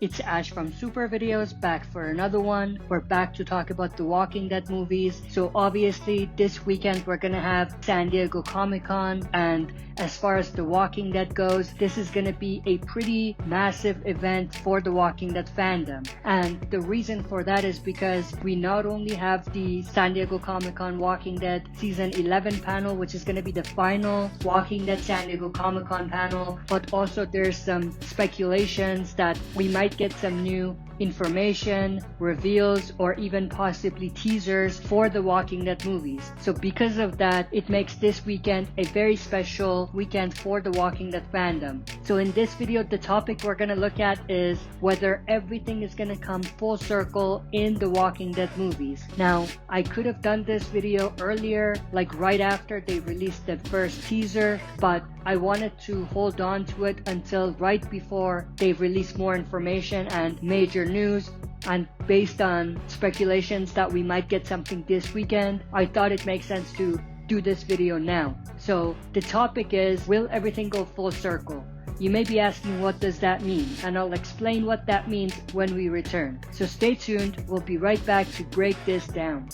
It's Ash from Super Videos, back for another one. We're back to talk about the Walking Dead movies. So obviously this weekend we're gonna have San Diego Comic-Con, and as far as the Walking Dead goes, this is gonna be a pretty massive event for the Walking Dead fandom. And the reason for that is because we not only have the San Diego Comic-Con Walking Dead Season 11 panel, which is gonna be the final Walking Dead San Diego Comic-Con panel, but also there's some speculations that we might get some new information, reveals, or even possibly teasers for the Walking Dead movies. So because of that, it makes this weekend a very special weekend for the Walking Dead fandom. So in this video, the topic we're gonna look at is whether everything is gonna come full circle in the Walking Dead movies. Now, I could have done this video earlier, like right after they released the first teaser, but I wanted to hold on to it until right before they release more information and major news, and based on speculations that we might get something this weekend, I thought it makes sense to do this video now. So the topic is, will everything go full circle? You may be asking, what does that mean? And I'll explain what that means when we return. So stay tuned, we'll be right back to break this down.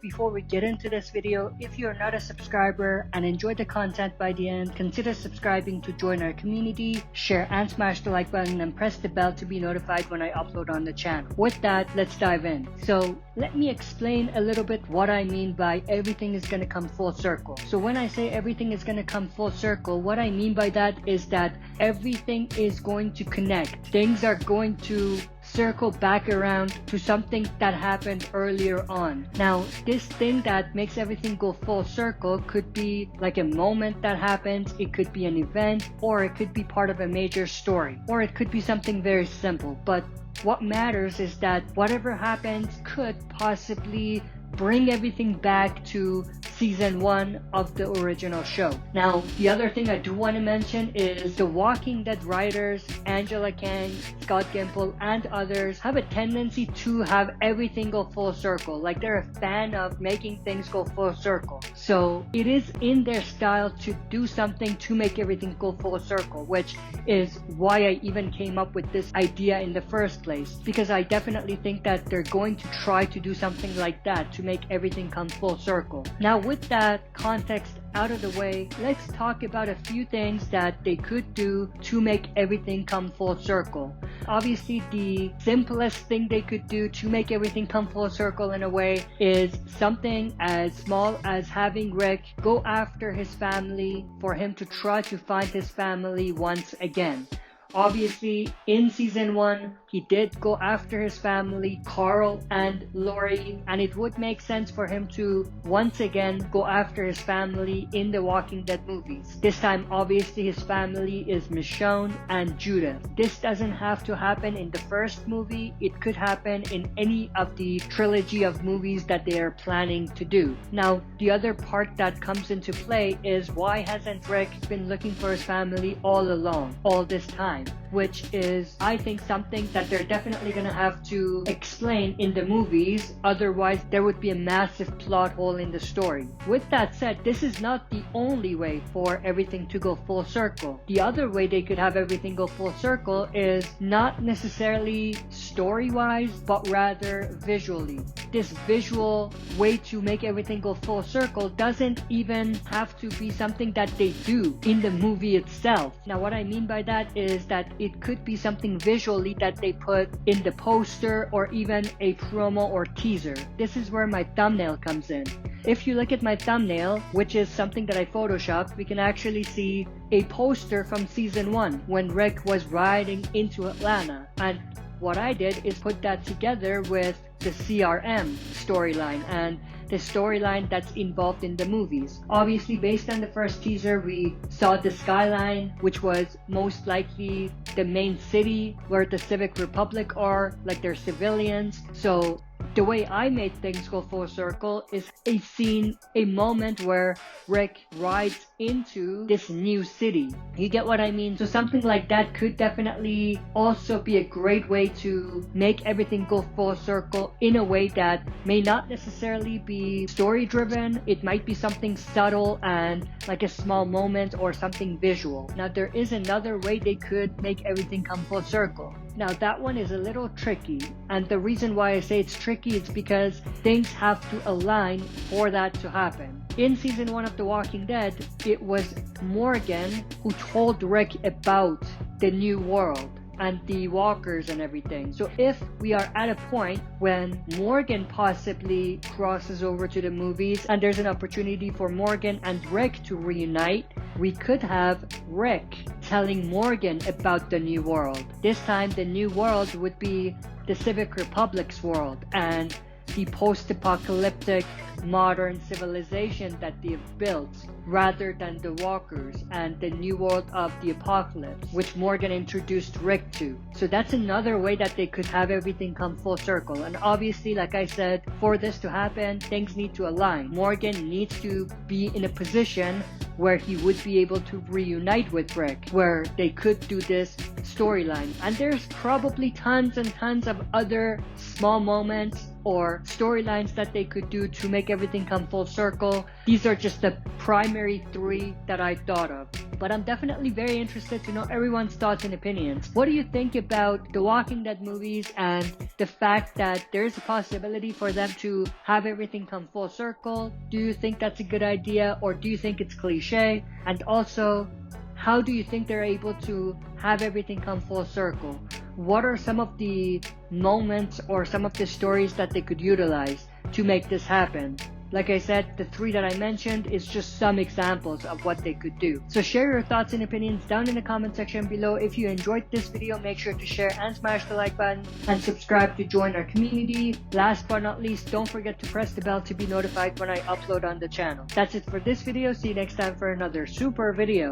Before we get into this video, if you're not a subscriber and enjoy the content by the end, consider subscribing to join our community, share and smash the like button, and press the bell to be notified when I upload on the channel. With that, let's dive in. So let me explain a little bit what I mean by everything is going to come full circle. So when I say everything is going to come full circle, what I mean by that is that everything is going to connect. Things are going to circle back around to something that happened earlier on. Now, this thing that makes everything go full circle could be like a moment that happens, it could be an event, or it could be part of a major story, or it could be something very simple. But what matters is that whatever happens could possibly bring everything back to season 1 of the original show. Now, the other thing I do want to mention is the Walking Dead writers, Angela Kang, Scott Gimple, and others have a tendency to have everything go full circle. Like, they're a fan of making things go full circle. So it is in their style to do something to make everything go full circle, which is why I even came up with this idea in the first place, because I definitely think that they're going to try to do something like that to make everything come full circle. Now, with that context out of the way, let's talk about a few things that they could do to make everything come full circle. Obviously, the simplest thing they could do to make everything come full circle in a way is something as small as having Rick go after his family, for him to try to find his family once again. Obviously, in season 1, he did go after his family, Carl and Lori, and it would make sense for him to once again go after his family in the Walking Dead movies. This time, obviously, his family is Michonne and Judith. This doesn't have to happen in the first movie. It could happen in any of the trilogy of movies that they are planning to do. Now, the other part that comes into play is, why hasn't Rick been looking for his family all along, all this time? Which is, I think, something that they're definitely gonna have to explain in the movies, otherwise there would be a massive plot hole in the story. With that said, this is not the only way for everything to go full circle. The other way they could have everything go full circle is not necessarily story-wise, but rather visually. This visual way to make everything go full circle doesn't even have to be something that they do in the movie itself. Now, what I mean by that is that it could be something visually that they put in the poster or even a promo or teaser. This is where my thumbnail comes in. If you look at my thumbnail, which is something that I photoshopped, we can actually see a poster from season 1 when Rick was riding into Atlanta. And what I did is put that together with the CRM storyline and the storyline that's involved in the movies. Obviously, based on the first teaser, we saw the skyline, which was most likely the main city where the Civic Republic are, like they're civilians. So The way I made things go full circle is a scene, a moment where Rick rides into this new city. You get what I mean? So something like that could definitely also be a great way to make everything go full circle in a way that may not necessarily be story driven. It might be something subtle and like a small moment or something visual. Now there is another way they could make everything come full circle. Now that one is a little tricky, and the reason why I say it's tricky is because things have to align for that to happen. In season 1 of The Walking Dead, it was Morgan who told Rick about the new world and the walkers and everything. So if we are at a point when Morgan possibly crosses over to the movies and there's an opportunity for Morgan and Rick to reunite, we could have Rick telling Morgan about the new world. This time the new world would be the Civic Republic's world and the post-apocalyptic modern civilization that they've built, rather than the walkers and the new world of the apocalypse, which Morgan introduced Rick to. So that's another way that they could have everything come full circle. And obviously, like I said, for this to happen, things need to align. Morgan needs to be in a position where he would be able to reunite with Rick, where they could do this storyline. And there's probably tons and tons of other small moments or storylines that they could do to make everything come full circle. These are just the primary 3 that I thought of. But I'm definitely very interested to know everyone's thoughts and opinions. What do you think about the Walking Dead movies and the fact that there's a possibility for them to have everything come full circle? Do you think that's a good idea, or do you think it's cliche? And also, how do you think they're able to have everything come full circle? What are some of the moments or some of the stories that they could utilize to make this happen? Like I said, the 3 that I mentioned is just some examples of what they could do. So share your thoughts and opinions down in the comment section below. If you enjoyed this video, make sure to share and smash the like button and subscribe to join our community. Last but not least, don't forget to press the bell to be notified when I upload on the channel. That's it for this video. See you next time for another super video.